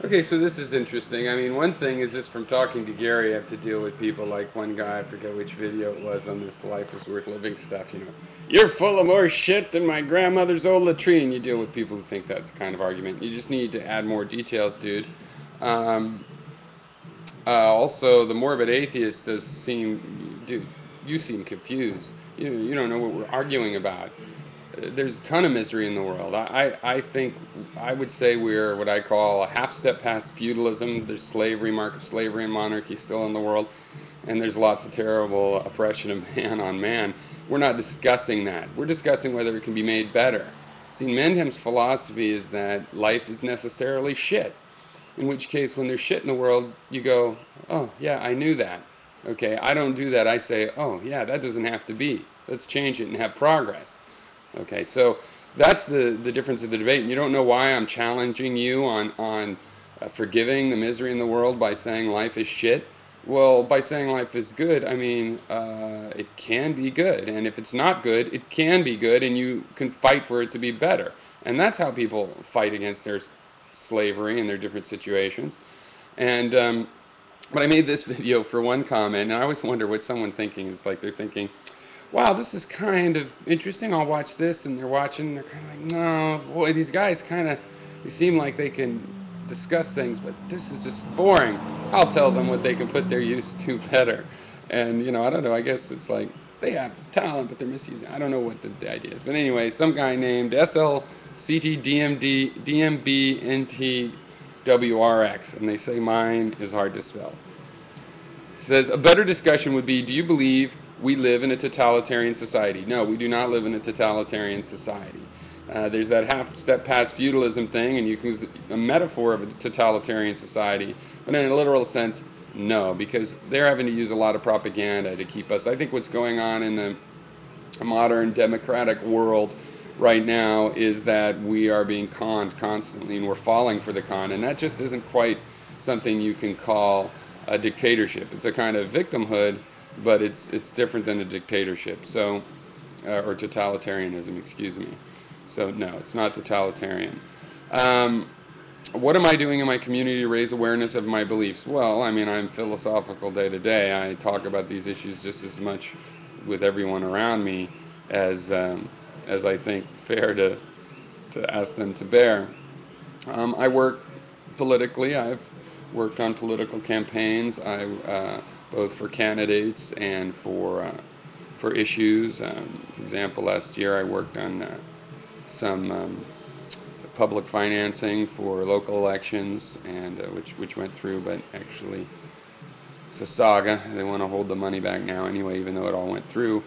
Okay, so this is interesting. I mean, one thing is just from talking to Gary, I have to deal with people like one guy, I forget which video it was on this Life is Worth Living stuff, You're full of more shit than my grandmother's old latrine. You deal with people who think that's a kind of argument. You just need to add more details, dude. Um, Also, the morbid atheist does seem, dude, you seem confused. You don't know what we're arguing about. There's a ton of misery in the world. I think I would say we're what I call a half step past feudalism. There's slavery, mark of slavery and monarchy still in the world, and there's lots of terrible oppression of man on man. We're not discussing that. We're discussing whether it can be made better. See, Mendham's philosophy is that life is necessarily shit. In which case, when there's shit in the world, you go, oh, yeah, I knew that. Okay, I don't do that. I say, oh, yeah, that doesn't have to be. Let's change it and have progress. Okay, so that's the difference of the debate. And you don't know why I'm challenging you on forgiving the misery in the world by saying life is shit. Well, by saying life is good, I mean it can be good. And if it's not good, it can be good, and you can fight for it to be better. And that's how people fight against their slavery and their different situations. And but I made this video for one comment, and I always wonder what someone thinking is like. They're thinking, wow, this is kind of interesting. I'll watch this, and they're watching, and they're kind of like, no, boy, these guys kind of, they seem like they can discuss things, but this is just boring. I'll tell them what they can put their use to better. And, I don't know, I guess it's like, they have talent, but they're misusing. I don't know what the idea is. But anyway, some guy named SLCTDMDDMBNTWRX, and they say mine is hard to spell. He says, a better discussion would be, do you believe we live in a totalitarian society? No, we do not live in a totalitarian society. There's that half step past feudalism thing, and you can use a metaphor of a totalitarian society, but in a literal sense, no, because they're having to use a lot of propaganda to keep us. I think what's going on in the modern democratic world right now is that we are being conned constantly, and we're falling for the con, and that just isn't quite something you can call a dictatorship. It's a kind of victimhood, but it's different than a dictatorship. So, or totalitarianism, excuse me. So no, it's not totalitarian. What am I doing in my community to raise awareness of my beliefs? Well, I mean, I'm philosophical day to day. I talk about these issues just as much with everyone around me as I think fair to ask them to bear. I work politically. I've worked on political campaigns. Both for candidates and for issues. For example, last year I worked on some public financing for local elections, and which went through, but actually it's a saga. They want to hold the money back now anyway, even though it all went through.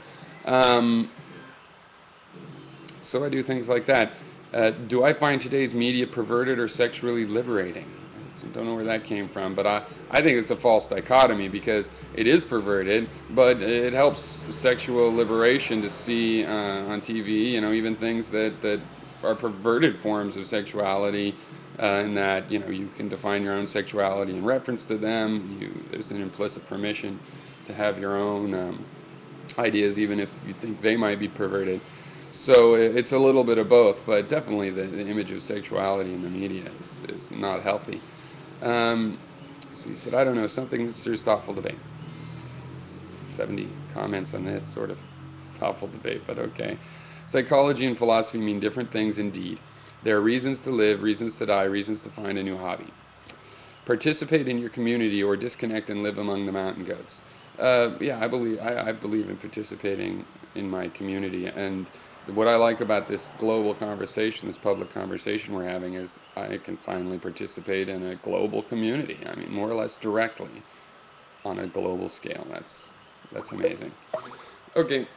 So I do things like that. Do I find today's media perverted or sexually liberating? I don't know where that came from, but I think it's a false dichotomy, because it is perverted, but it helps sexual liberation to see on TV, even things that are perverted forms of sexuality, in that, you can define your own sexuality in reference to them. There's an implicit permission to have your own ideas, even if you think they might be perverted. So it's a little bit of both, but definitely the image of sexuality in the media is not healthy. So you said, I don't know, something that stirs thoughtful debate. 70 comments on this sort of thoughtful debate, but okay. Psychology and philosophy mean different things indeed. There are reasons to live, reasons to die, reasons to find a new hobby. Participate in your community or disconnect and live among the mountain goats. Yeah, I believe in participating in my community, and what I like about this global conversation, this public conversation we're having, is I can finally participate in a global community. I mean, more or less directly on a global scale. That's amazing. Okay.